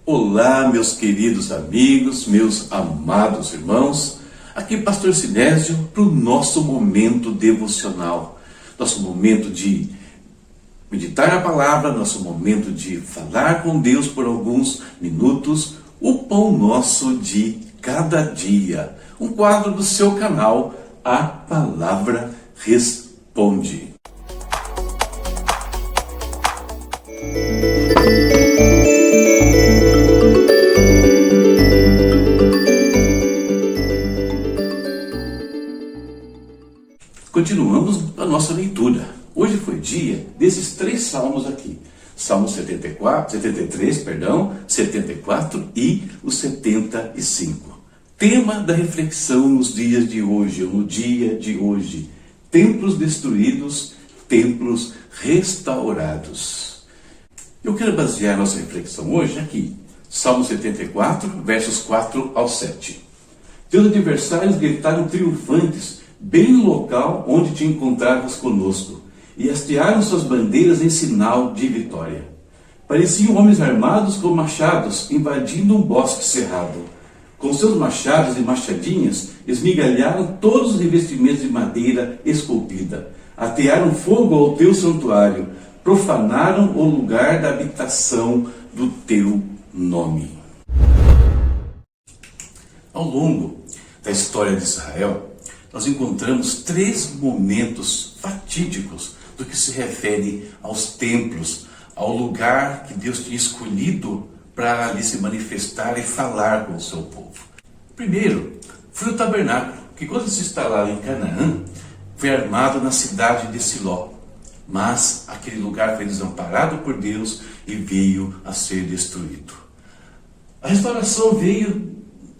Olá, meus queridos amigos, meus amados irmãos. Aqui Pastor Sinésio para o nosso momento devocional, nosso momento de meditar a palavra, nosso momento de falar com Deus por alguns minutos, o pão nosso de cada dia, um quadro do seu canal, A Palavra Responde. Continuamos a nossa leitura. Hoje foi dia desses três salmos aqui. Salmo 74 e o 75. Tema da reflexão nos dias de hoje, ou no dia de hoje. Templos destruídos, templos restaurados. Eu quero basear nossa reflexão hoje aqui. Salmo 74, versos 4 ao 7. Teus adversários gritaram triunfantes, bem no local onde te encontravas conosco, e hastearam suas bandeiras em sinal de vitória. Pareciam homens armados com machados, invadindo um bosque cerrado. Com seus machados e machadinhas, esmigalharam todos os revestimentos de madeira esculpida. Atearam fogo ao teu santuário, profanaram o lugar da habitação do teu nome. Ao longo da história de Israel, nós encontramos três momentos fatídicos do que se refere aos templos, ao lugar que Deus tinha escolhido para ali se manifestar e falar com o seu povo. Primeiro, foi o tabernáculo, que quando se instalava em Canaã, foi armado na cidade de Siló. Mas aquele lugar foi desamparado por Deus e veio a ser destruído. A restauração veio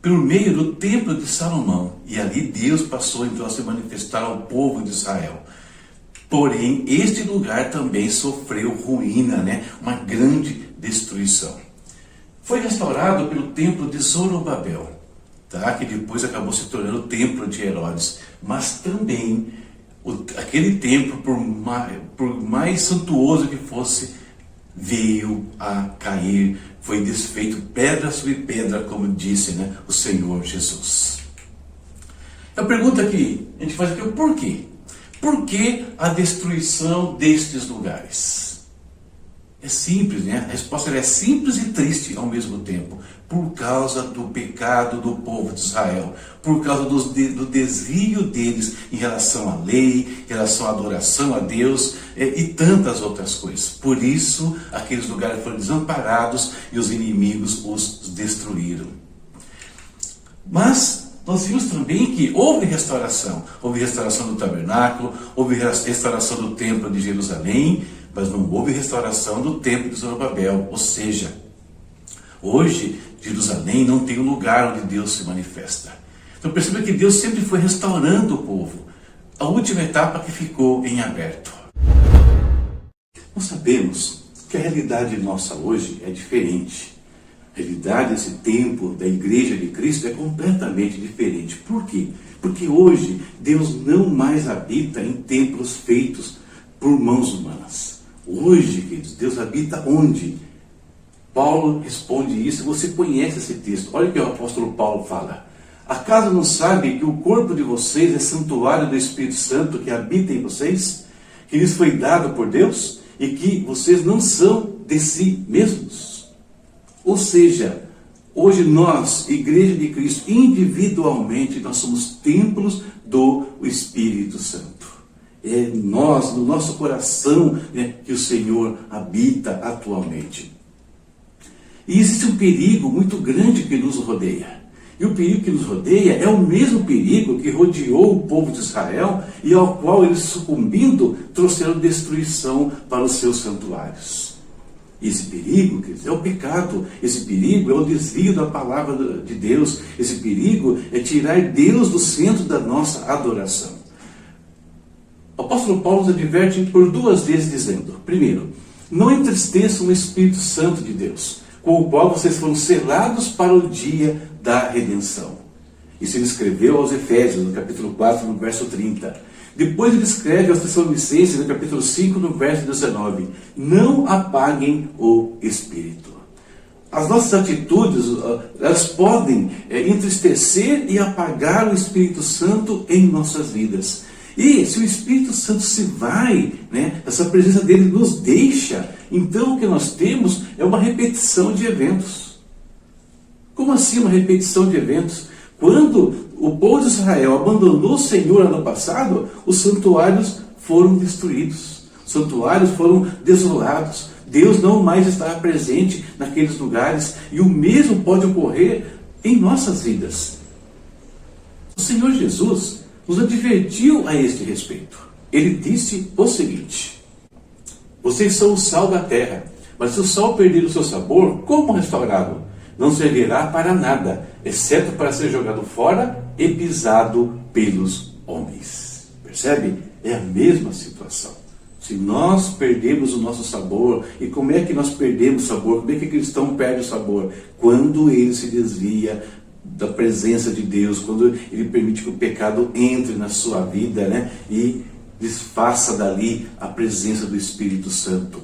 por meio do templo de Salomão, e ali Deus passou então a se manifestar ao povo de Israel. Porém, este lugar também sofreu ruína, uma grande destruição. Foi restaurado pelo templo de Zorobabel, que depois acabou se tornando o templo de Herodes. Mas também, aquele templo, por mais suntuoso que fosse, veio a cair, foi desfeito pedra sobre pedra, como disse o Senhor Jesus. A pergunta que a gente faz aqui é o porquê? Por que a destruição destes lugares? É simples, A resposta é simples e triste ao mesmo tempo. Por causa do pecado do povo de Israel, por causa do desvio deles em relação à lei, em relação à adoração a Deus e tantas outras coisas. Por isso, aqueles lugares foram desamparados e os inimigos os destruíram. Mas nós vimos também que houve restauração do tabernáculo, houve restauração do templo de Jerusalém, mas não houve restauração do templo de Zorobabel. Ou seja, hoje Jerusalém não tem um lugar onde Deus se manifesta. Então perceba que Deus sempre foi restaurando o povo. A última etapa que ficou em aberto. Nós sabemos que a realidade nossa hoje é diferente. A realidade desse tempo da Igreja de Cristo é completamente diferente. Por quê? Porque hoje Deus não mais habita em templos feitos por mãos humanas. Hoje, queridos, Deus habita onde? Paulo responde isso, você conhece esse texto. Olha o que o apóstolo Paulo fala. Acaso não sabe que o corpo de vocês é santuário do Espírito Santo que habita em vocês? Que lhes foi dado por Deus? E que vocês não são de si mesmos? Ou seja, hoje nós, Igreja de Cristo, individualmente, nós somos templos do Espírito Santo. É nós, no nosso coração, que o Senhor habita atualmente. E existe um perigo muito grande que nos rodeia. E o perigo que nos rodeia é o mesmo perigo que rodeou o povo de Israel e ao qual eles, sucumbindo, trouxeram destruição para os seus santuários. Esse perigo, é o pecado. Esse perigo é o desvio da palavra de Deus. Esse perigo é tirar Deus do centro da nossa adoração. O apóstolo Paulo nos adverte por duas vezes dizendo, primeiro, não entristeçam o Espírito Santo de Deus, com o qual vocês foram selados para o dia da redenção. Isso ele escreveu aos Efésios, no capítulo 4, no verso 30. Depois ele escreve aos Tessalonicenses, no capítulo 5, no verso 19. Não apaguem o Espírito. as nossas atitudes, elas podem entristecer e apagar o Espírito Santo em nossas vidas. E se o Espírito Santo se vai, né, essa presença dele nos deixa, então o que nós temos é uma repetição de eventos. Como assim uma repetição de eventos? Quando o povo de Israel abandonou o Senhor ano passado, os santuários foram destruídos, os santuários foram desolados. Deus não mais estará presente naqueles lugares, e o mesmo pode ocorrer em nossas vidas. O Senhor Jesus nos advertiu a este respeito. Ele disse o seguinte: vocês são o sal da terra, mas se o sal perder o seu sabor, como restaurá-lo? Não servirá para nada, exceto para ser jogado fora e pisado pelos homens. Percebe? É a mesma situação. Se nós perdemos o nosso sabor, e como é que nós perdemos o sabor? Como é que o cristão perde o sabor? Quando ele se desvia da presença de Deus, quando ele permite que o pecado entre na sua vida, né, e desfaça dali a presença do Espírito Santo.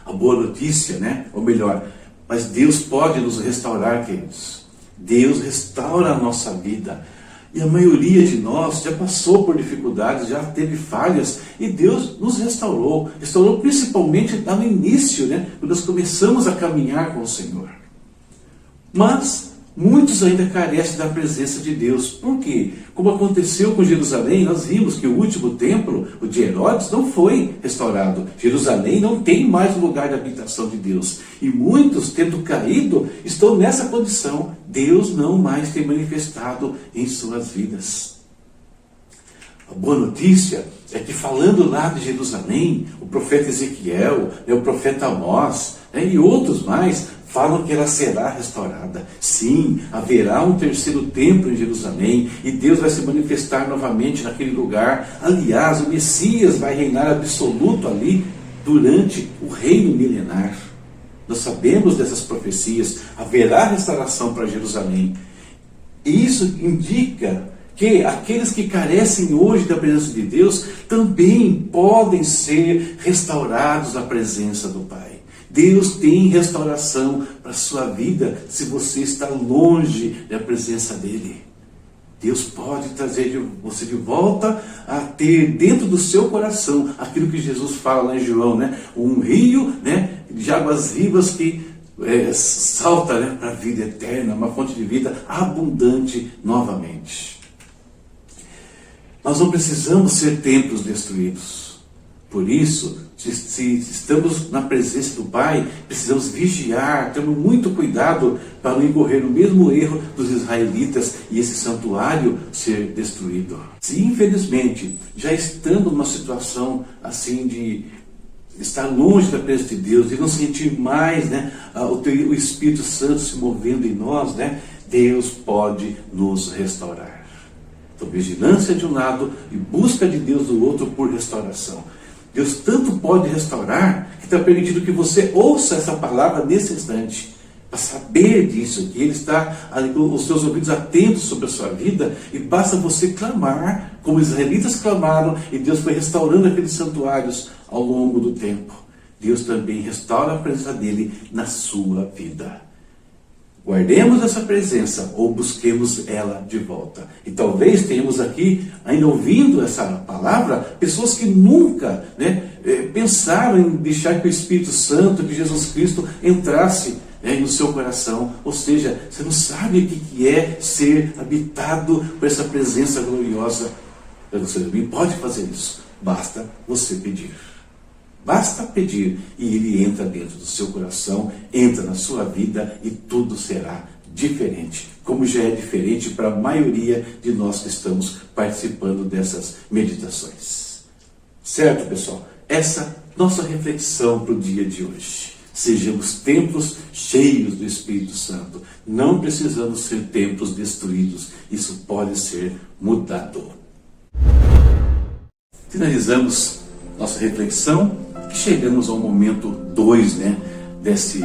A boa notícia, né, ou melhor, mas Deus pode nos restaurar, queridos. Deus restaura a nossa vida. E a maioria de nós já passou por dificuldades, já teve falhas, e Deus nos restaurou. Restaurou principalmente lá no início, né, quando nós começamos a caminhar com o Senhor. Mas muitos ainda carecem da presença de Deus. Por quê? Como aconteceu com Jerusalém, nós vimos que o último templo, o de Herodes, não foi restaurado. Jerusalém não tem mais o lugar de habitação de Deus. E muitos, tendo caído, estão nessa condição. Deus não mais tem manifestado em suas vidas. A boa notícia é que, falando lá de Jerusalém, o profeta Ezequiel, o profeta Amós, e outros mais, falam que ela será restaurada. Sim, haverá um terceiro templo em Jerusalém, e Deus vai se manifestar novamente naquele lugar. Aliás, o Messias vai reinar absoluto ali durante o reino milenar. Nós sabemos dessas profecias. Haverá restauração para Jerusalém. E isso indica que aqueles que carecem hoje da presença de Deus também podem ser restaurados à presença do Pai. Deus tem restauração para a sua vida se você está longe da presença dEle. Deus pode trazer você de volta a ter dentro do seu coração aquilo que Jesus fala lá em João, né? Um rio, né, de águas vivas que salta, né, para a vida eterna, uma fonte de vida abundante novamente. Nós não precisamos ser templos destruídos. Por isso, se estamos na presença do Pai, precisamos vigiar, tendo muito cuidado para não incorrer no mesmo erro dos israelitas e esse santuário ser destruído. Se infelizmente já estando numa situação assim de estar longe da presença de Deus e não sentir mais, né, o Espírito Santo se movendo em nós, né, Deus pode nos restaurar. Então, vigilância de um lado e busca de Deus do outro por restauração. Deus tanto pode restaurar que está permitindo que você ouça essa palavra nesse instante, para saber disso, que Ele está ali com os seus ouvidos atentos sobre a sua vida, e basta você clamar, como os israelitas clamaram, e Deus foi restaurando aqueles santuários ao longo do tempo. Deus também restaura a presença dEle na sua vida. Guardemos essa presença ou busquemos ela de volta. E talvez tenhamos aqui, ainda ouvindo essa palavra, pessoas que nunca, né, pensaram em deixar que o Espírito Santo, que Jesus Cristo entrasse, né, no seu coração. Ou seja, você não sabe o que é ser habitado por essa presença gloriosa. Você também pode fazer isso. Basta você pedir. Basta pedir e Ele entra dentro do seu coração, entra na sua vida e tudo será diferente. Como já é diferente para a maioria de nós que estamos participando dessas meditações. Certo, pessoal? Essa nossa reflexão para o dia de hoje. Sejamos templos cheios do Espírito Santo. Não precisamos ser templos destruídos. Isso pode ser mudado. Finalizamos nossa reflexão. Chegamos ao momento 2, né, desse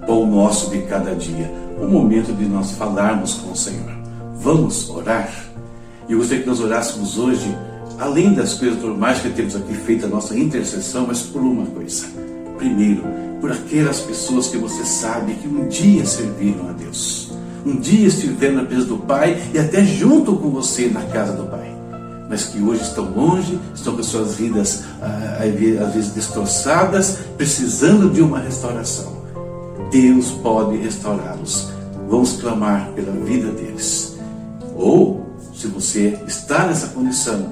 pão nosso de cada dia, o momento de nós falarmos com o Senhor. Vamos orar? E eu gostaria que nós orássemos hoje, além das coisas normais que temos aqui feito a nossa intercessão, mas por uma coisa. Primeiro, por aquelas pessoas que você sabe que um dia serviram a Deus. Um dia estiveram na presença do Pai e até junto com você na casa do Pai. Mas que hoje estão longe, estão com suas vidas às vezes destroçadas, precisando de uma restauração. Deus pode restaurá-los. Vamos clamar pela vida deles. Ou, se você está nessa condição,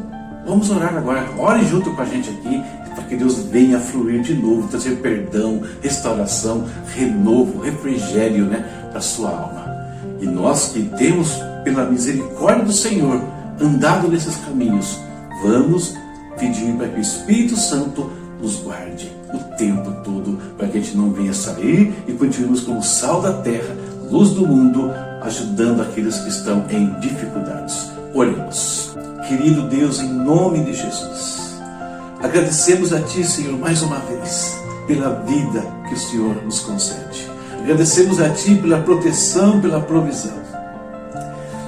vamos orar agora. Ore junto com a gente aqui, para que Deus venha fluir de novo, trazer perdão, restauração, renovo, refrigério, para a sua alma. E nós que temos, pela misericórdia do Senhor, andado nesses caminhos, vamos pedir para que o Espírito Santo nos guarde o tempo todo, para que a gente não venha sair e continuemos como sal da terra, luz do mundo, ajudando aqueles que estão em dificuldades. Oremos. Querido Deus, em nome de Jesus, agradecemos a Ti, Senhor, mais uma vez, pela vida que o Senhor nos concede. Agradecemos a Ti pela proteção, pela provisão.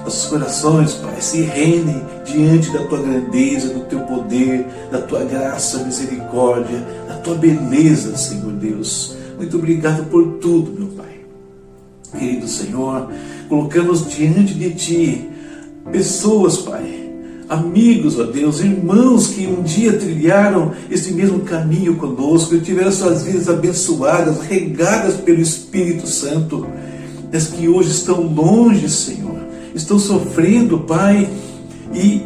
Nossos corações, Pai, se rendem diante da Tua grandeza, do Teu poder, da Tua graça, misericórdia, da Tua beleza, Senhor Deus. Muito obrigado por tudo, meu Pai. Querido Senhor, colocamos diante de Ti pessoas, Pai, amigos, ó Deus, irmãos que um dia trilharam esse mesmo caminho conosco e tiveram suas vidas abençoadas, regadas pelo Espírito Santo, mas que hoje estão longe, Senhor. Estão sofrendo, Pai, e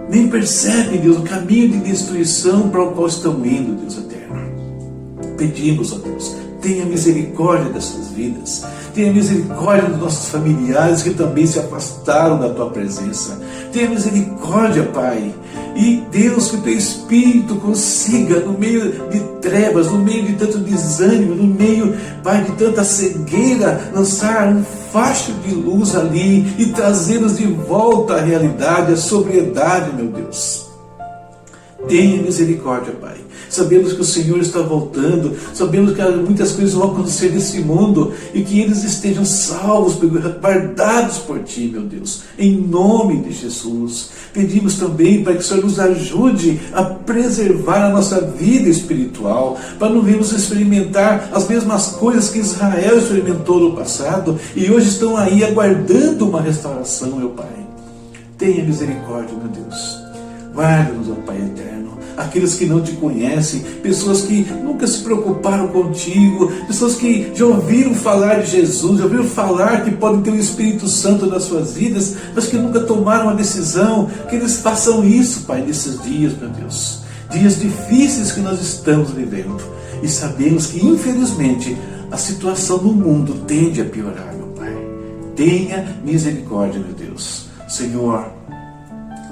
nem percebem, Deus, o caminho de destruição para o qual estão indo, Deus eterno. Pedimos, ó Deus, tenha misericórdia dessas vidas, tenha misericórdia dos nossos familiares que também se afastaram da Tua presença. Tenha misericórdia, Pai. E Deus, que o Teu Espírito consiga, no meio de trevas, no meio de tanto desânimo, no meio, Pai, de tanta cegueira, lançar um facho de luz ali e trazê-los de volta à realidade, à sobriedade, meu Deus. Tenha misericórdia, Pai. Sabemos que o Senhor está voltando, sabemos que muitas coisas vão acontecer nesse mundo e que eles estejam salvos, guardados por Ti, meu Deus, em nome de Jesus. Pedimos também para que o Senhor nos ajude a preservar a nossa vida espiritual, para não virmos experimentar as mesmas coisas que Israel experimentou no passado e hoje estão aí aguardando uma restauração, meu Pai. Tenha misericórdia, meu Deus. Guarda-nos, ó Pai eterno, aqueles que não Te conhecem, pessoas que nunca se preocuparam contigo, pessoas que já ouviram falar de Jesus, já ouviram falar que podem ter o Espírito Santo nas suas vidas, mas que nunca tomaram a decisão, que eles façam isso, Pai, nesses dias, meu Deus. Dias difíceis que nós estamos vivendo e sabemos que, infelizmente, a situação no mundo tende a piorar, meu Pai. Tenha misericórdia, meu Deus. Senhor,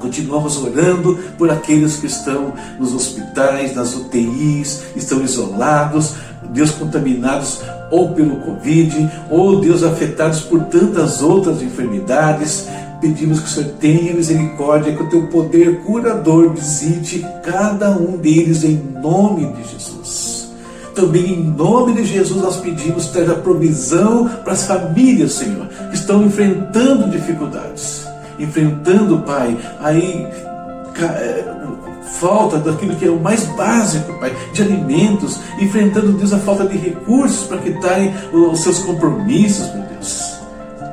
continuamos orando por aqueles que estão nos hospitais, nas UTIs, estão isolados, Deus, contaminados ou pelo Covid, ou Deus, afetados por tantas outras enfermidades. Pedimos que o Senhor tenha misericórdia, que o Teu poder curador visite cada um deles em nome de Jesus. Também em nome de Jesus nós pedimos que traga provisão para as famílias, Senhor, que estão enfrentando dificuldades. Enfrentando, Pai, aí falta daquilo que é o mais básico, Pai, de alimentos, enfrentando, Deus, a falta de recursos para quitarem os seus compromissos, meu Deus.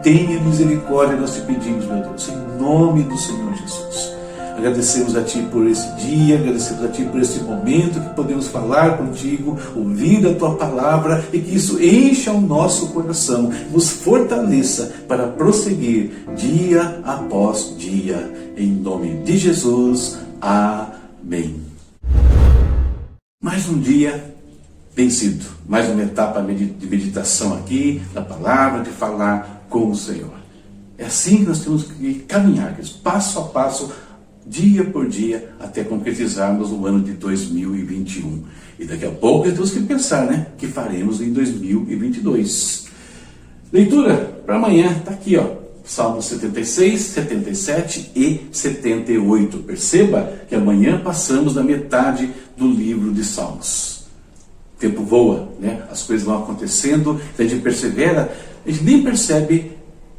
Tenha misericórdia, nós Te pedimos, meu Deus, em nome do Senhor Jesus. Agradecemos a Ti por esse dia, agradecemos a Ti por esse momento que podemos falar contigo, ouvir a Tua palavra e que isso encha o nosso coração, nos fortaleça para prosseguir dia após dia, em nome de Jesus. Amém. Mais um dia vencido, mais uma etapa de meditação aqui, da palavra, de falar com o Senhor. É assim que nós temos que caminhar, passo a passo, dia por dia, até concretizarmos o ano de 2021. E daqui a pouco temos que pensar, o que faremos em 2022. Leitura para amanhã, está aqui, Salmos 76, 77 e 78. Perceba que amanhã passamos da metade do livro de Salmos. O tempo voa, As coisas vão acontecendo, a gente persevera, a gente nem percebe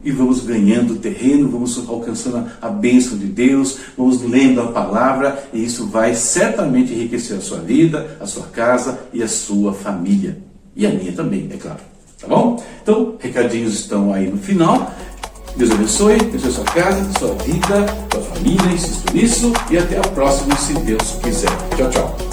e vamos ganhando terreno, vamos alcançando a bênção de Deus, vamos lendo a palavra, e isso vai certamente enriquecer a sua vida, a sua casa e a sua família. E a minha também, é claro. Tá bom? Então, recadinhos estão aí no final. Deus abençoe a sua casa, a sua vida, a sua família, insisto nisso, e até a próxima, se Deus quiser. Tchau, tchau.